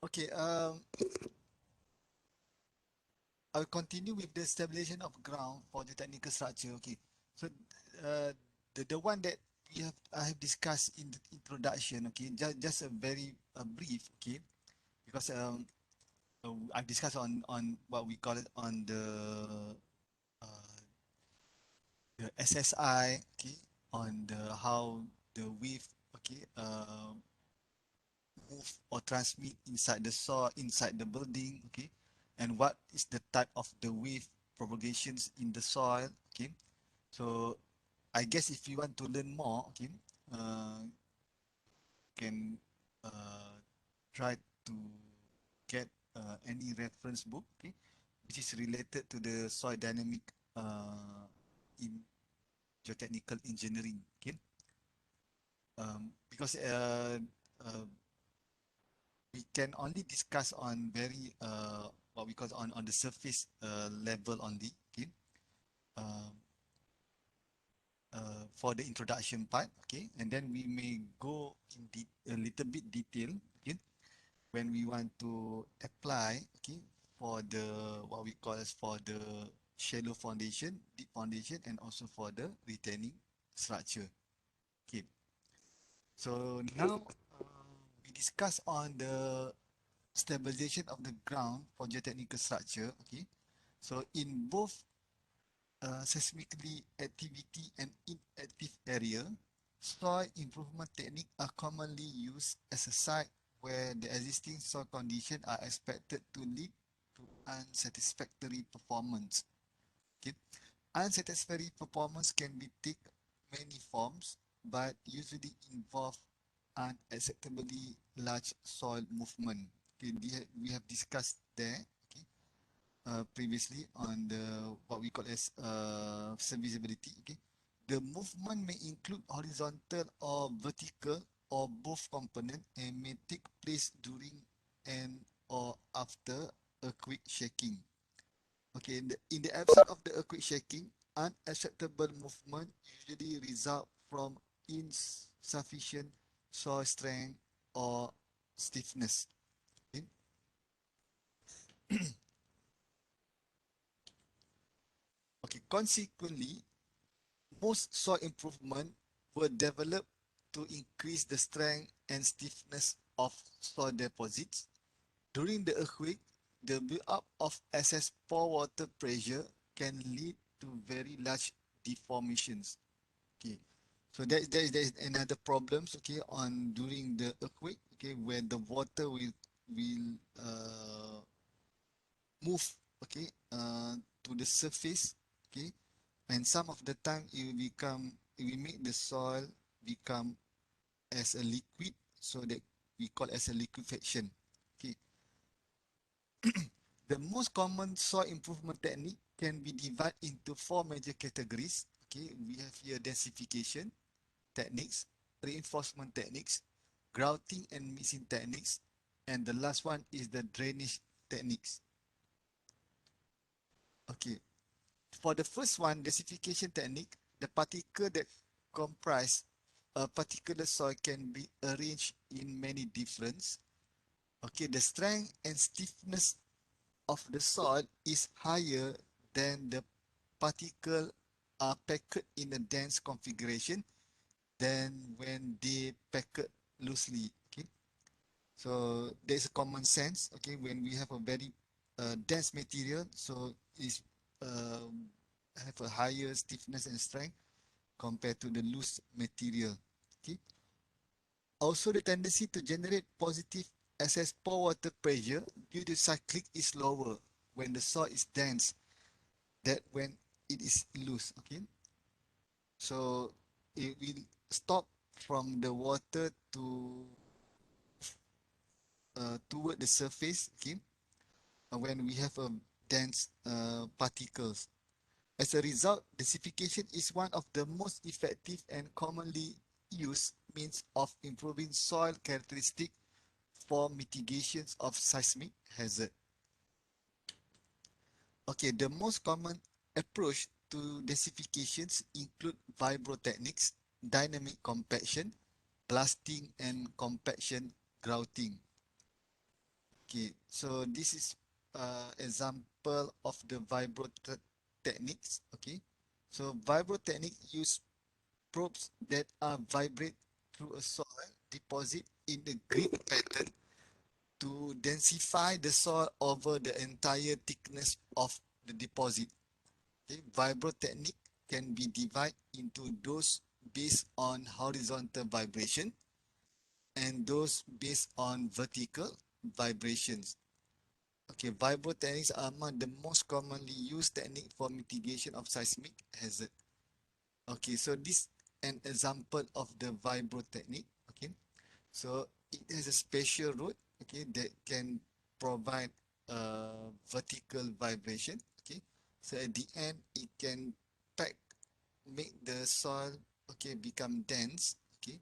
Okay, I'll continue with the stabilization of ground for the technical structure. Okay, so uh, the one that I have discussed in the introduction. Okay, just a very brief. Okay, because I've discussed on what we call it on uh, the SSI. Okay, on the how the wave. Okay, move or transmit inside the soil, inside the building, okay, and what is the type of the wave propagations in the soil, okay. So I guess if you want to learn more, okay, uh, can try to get any reference book, okay, which is related to the soil dynamic in geotechnical engineering, okay. Because uh, we can only discuss on very what we call on the surface level only, okay. um, for the introduction part, okay, and then we may go in a little bit detail, okay, when we want to apply, okay, for the what we call as for the shallow foundation, deep foundation, and also for the retaining structure, okay. So now we discuss on the stabilization of the ground for geotechnical structure. Okay, so in both seismically activity and inactive area, soil improvement techniques are commonly used as a site where the existing soil conditions are expected to lead to unsatisfactory performance. Okay, unsatisfactory performance can be take many forms, but usually involve unacceptably large soil movement. Okay, we have discussed there, okay, previously on the what we call as serviceability. Okay, the movement may include horizontal or vertical or both component and may take place during and or after earthquake shaking. Okay, in the absence of the earthquake shaking, unacceptable movement usually result from insufficient soil strength or stiffness. Okay, okay. Consequently, most soil improvement were developed to increase the strength and stiffness of soil deposits. During the earthquake, the build-up of excess pore water pressure can lead to very large deformations. Okay, so that is another problems. Okay, on during the earthquake. Okay, where the water will move. Okay, to the surface. Okay, and some of the time it will make the soil become as a liquid, so that we call as a liquefaction. Okay, the most common soil improvement technique can be divided into four major categories. Okay, we have here densification techniques, reinforcement techniques, grouting and mixing techniques, and the last one is the drainage techniques. Okay, for the first one, gasification technique, the particle that comprise a particular soil can be arranged in many different. Okay, the strength and stiffness of the soil is higher than the particle are packed in a dense configuration than when they packed loosely. Okay, so there's a common sense. Okay, when we have a very dense material, so it's um, have a higher stiffness and strength compared to the loose material. Okay. Also, the tendency to generate positive excess pore water pressure due to cyclic is lower when the soil is dense than when it is loose. Okay. So it will stop from the water to toward the surface. Okay. When we have a dense particles. As a result, gasification is one of the most effective and commonly used means of improving soil characteristics for mitigations of seismic hazard. Okay, the most common approach to gasifications include Vibro Techniques, dynamic compaction, blasting and compaction grouting. Okay, so this is example of the Vibro techniques. Okay, so Vibro technique use probes that are vibrate through a soil deposit in the grid pattern to densify the soil over the entire thickness of the deposit. Okay, Vibro technique can be divided into those based on horizontal vibration and those based on vertical vibrations. Okay, Vibro techniques are among the most commonly used technique for mitigation of seismic hazard. Okay, so this an example of the Vibro technique. Okay, so it has a special route. Okay, that can provide vertical vibration. Okay, so at the end it can pack make the soil okay become dense. Okay,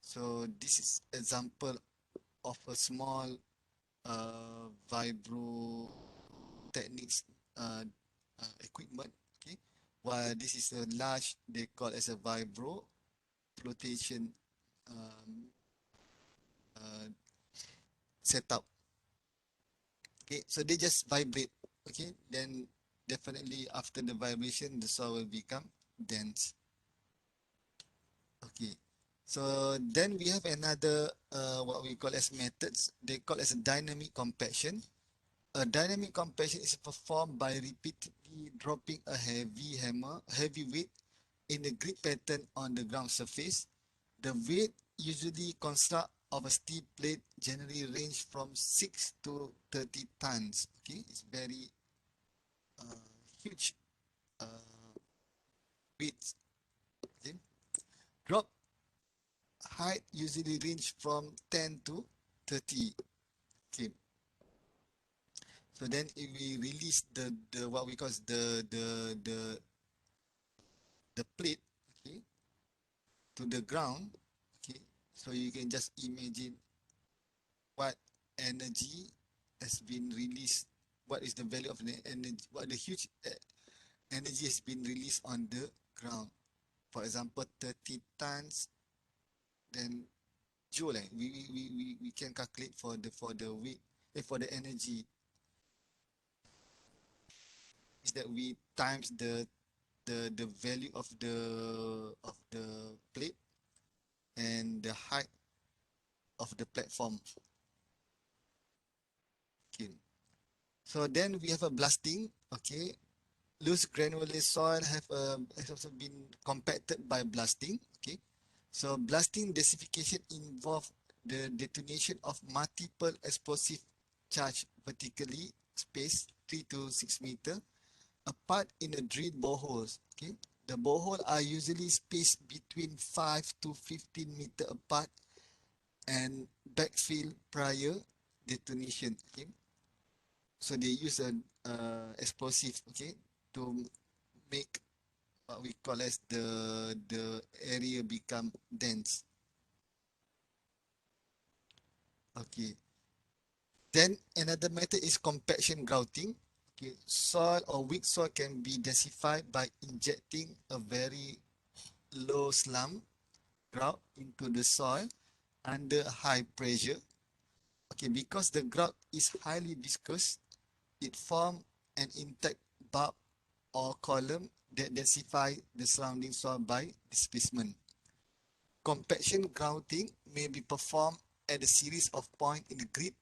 so this is example of a small Vibro techniques equipment. Okay, while this is a large, they call as a vibro flotation um, uh, setup. Okay, so they just vibrate. Okay, then definitely after the vibration, the soil will become dense. Okay, so then we have another what we call as methods. They call as a dynamic compaction. A dynamic compaction is performed by repeatedly dropping a heavy weight in the grid pattern on the ground surface. The weight usually consists of a steel plate generally range from 6 to 30 tons. Okay, it's very uh, huge uh, weight. Okay, drop height usually range from 10 to 30. Okay, so then if we release the what we call the plate, okay, to the ground, okay, so you can just imagine what energy has been released, what is the value of the energy, what the huge energy has been released on the ground. For example, 30 tons, then joule, we can calculate for the weight, for the energy, is that we times the value of the plate and the height of the platform. Okay. So then we have a blasting. Okay. Loose granular soil has also been compacted by blasting. Okay. So blasting gasification involve the detonation of multiple explosive charge vertically spaced 3 to 6 meter apart in a drill boreholes. Okay. The borehole are usually spaced between 5 to 15 meter apart and backfill prior detonation. Okay. So they use an explosive, okay, to make what we call as the area become dense. Okay. Then another method is compaction grouting. Okay. Soil or weak soil can be densified by injecting a very low slump grout into the soil under high pressure. Okay, because the grout is highly viscous, it forms an intact bulb or column that densify the surrounding soil by displacement. Compaction grouting may be performed at a series of points in the grid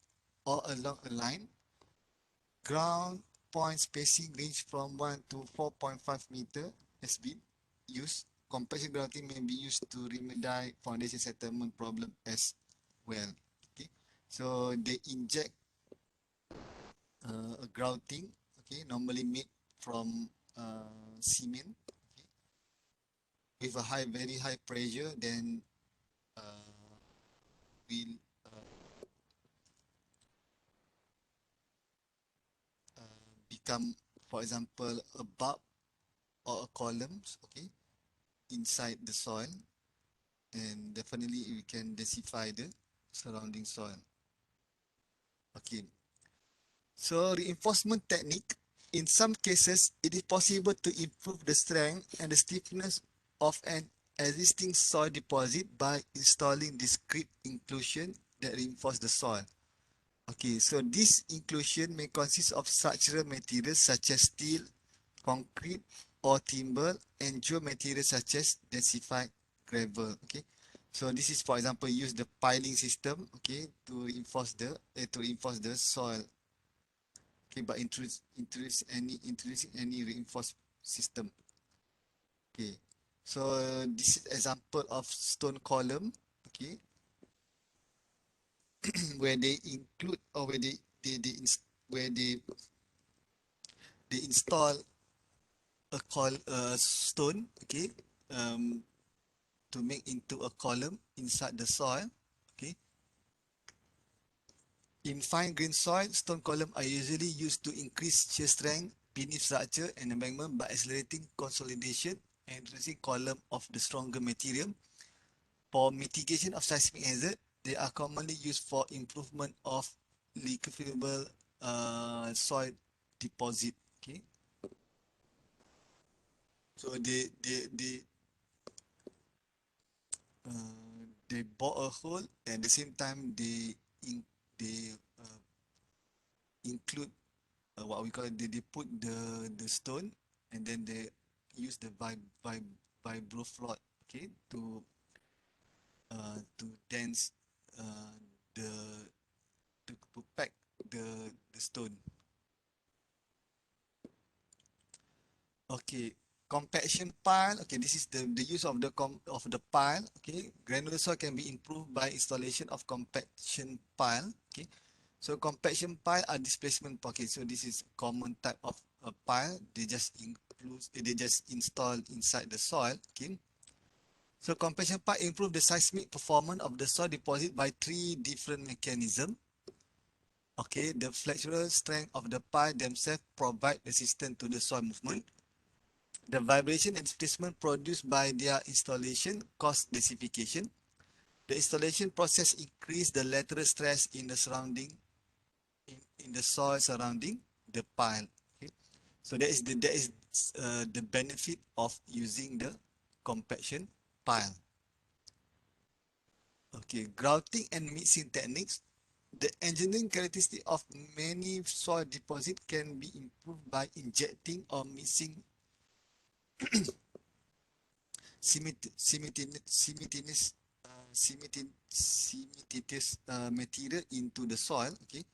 or along a line. Ground point spacing range from 1 to 4.5 meter has been used. Compaction grouting may be used to remedy foundation settlement problem as well. Okay, so they inject a grouting, okay, normally made from cement, okay, with a very high pressure, then will become, for example, a bulb or a columns, okay, inside the soil, and definitely we can densify the surrounding soil. Okay, so reinforcement technique. In some cases, it is possible to improve the strength and the stiffness of an existing soil deposit by installing discrete inclusion that reinforce the soil. Okay, so this inclusion may consist of structural materials such as steel, concrete, or timber, and geomaterials such as densified gravel. Okay, so this is, for example, use the piling system. Okay, to reinforce the soil. Okay, but introducing any reinforced system. Okay, so this is example of stone column. Okay, where they include or where they install a stone. Okay, um, to make into a column inside the soil. Okay, in fine grained soil, stone columns are usually used to increase shear strength beneath structure and embankment by accelerating consolidation and introducing column of the stronger material. For mitigation of seismic hazard, they are commonly used for improvement of liquefiable soil deposit. Okay, so they bore a hole and at the same time they include what we call they put the stone and then they use the vibro float, okay, to dense the to pack the stone. Okay, compaction pile. Okay, this is the use of the pile. Okay, granular soil can be improved by installation of compaction pile. Okay, so compaction pile are displacement pockets. So this is common type of a pile. They just install inside the soil. Okay, so compaction pile improve the seismic performance of the soil deposit by three different mechanisms. Okay, the flexural strength of the pile themselves provide resistance to the soil movement. The vibration and displacement produced by their installation cause gasification. The installation process increase the lateral stress in the in the soil surrounding the pile. Okay, so that is the benefit of using the compaction pile. Okay, grouting and mixing techniques. The engineering characteristic of many soil deposits can be improved by injecting or mixing cementitious material into the soil. Okay,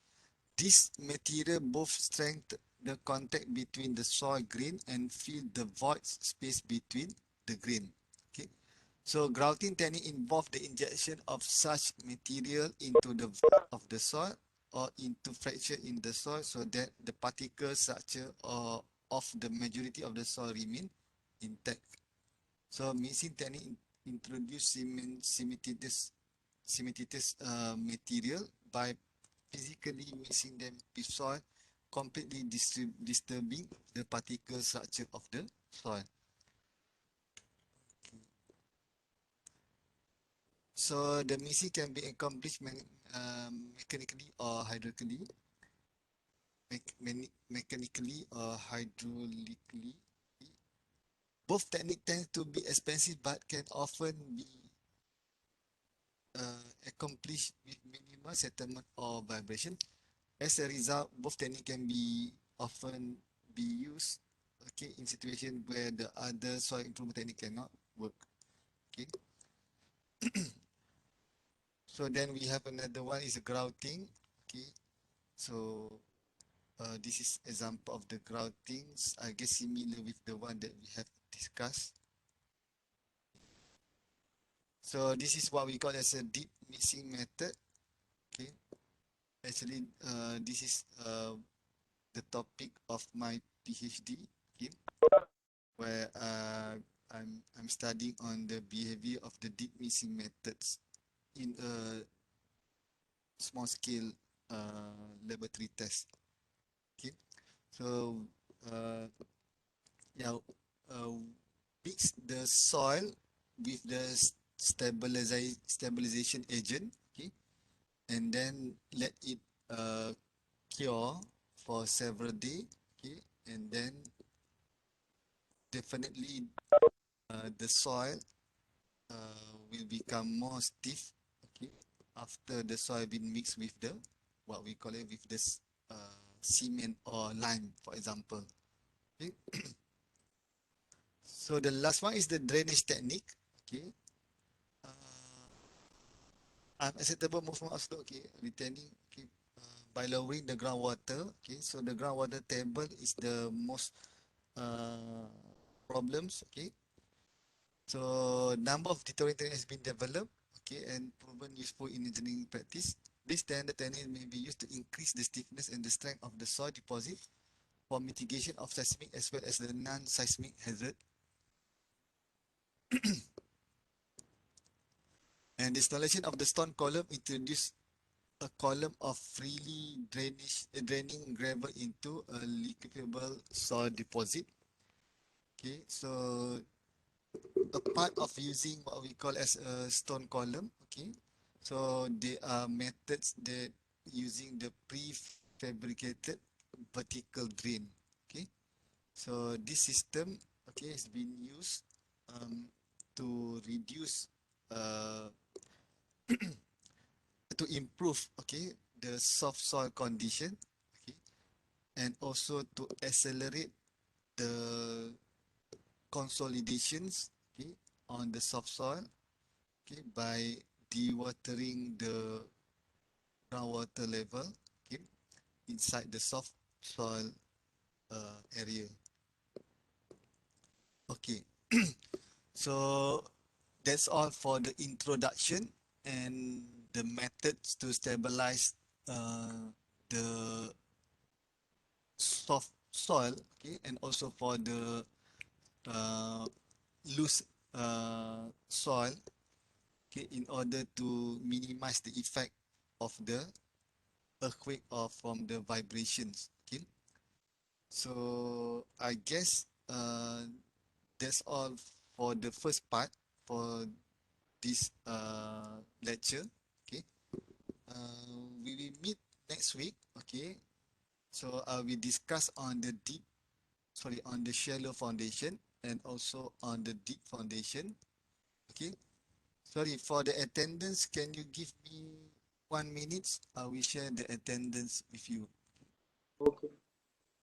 this material both strengthen the contact between the soil grain and fill the void space between the grain. Okay, so grouting technique involve the injection of such material into the void of the soil or into fracture in the soil so that the particle structure or of the majority of the soil remain intact. So mixing technique introduce cementitious material by physically mixing them with soil, completely disturbing the particle structure of the soil. So the mixing can be accomplished mechanically or hydraulically, mechanically or hydraulically. Both techniques tend to be expensive but can often be accomplished with minimal settlement or vibration. As a result, both techniques can be often be used, okay, in situations where the other soil improvement technique cannot work. Okay. So then we have another one is grouting. Okay. So this is example of the groutings. I guess similar with the one that we have discussed. So this is what we call as a deep mixing method. Okay. Actually, this is the topic of my PhD. Okay. Where I'm studying on the behavior of the deep mixing methods in a small scale laboratory test. Okay, so uh, yeah, uh, mix the soil with the stabilization agent. Okay, and then let it cure for several days. Okay, and then definitely the soil will become more stiff, okay, after the soil been mixed with the what we call it with this cement or lime, for example. Okay. So the last one is the drainage technique. Okay. Unacceptable movement of slope. Okay, retaining. Okay, by lowering the groundwater. Okay, so the groundwater table is the most problems. Okay, so number of deterrent techniques has been developed. Okay, and proven useful in engineering practice. This standard technique may be used to increase the stiffness and the strength of the soil deposit for mitigation of seismic as well as the non-seismic hazard. And the installation of the stone column introduced a column of freely draining gravel into a liquefable soil deposit. Okay, so a part of using what we call as a stone column. Okay, so there are methods that using the prefabricated vertical drain. Okay, so this system, okay, has been used to reduce uh, to improve, okay, the soft soil condition, okay, and also to accelerate the consolidations, okay, on the soft soil, okay, by dewatering the groundwater level, okay, inside the soft soil area. Okay, so that's all for the introduction and the methods to stabilize the soft soil, okay, and also for the uh, loose soil, okay, in order to minimize the effect of the earthquake or from the vibrations. Okay, so I guess that's all for the first part for this lecture. Okay, we will meet next week. Okay, so we discuss on the on the shallow foundation and also on the deep foundation. Okay, sorry for the attendance. Can you give me 1 minute? I will share the attendance with you. Okay.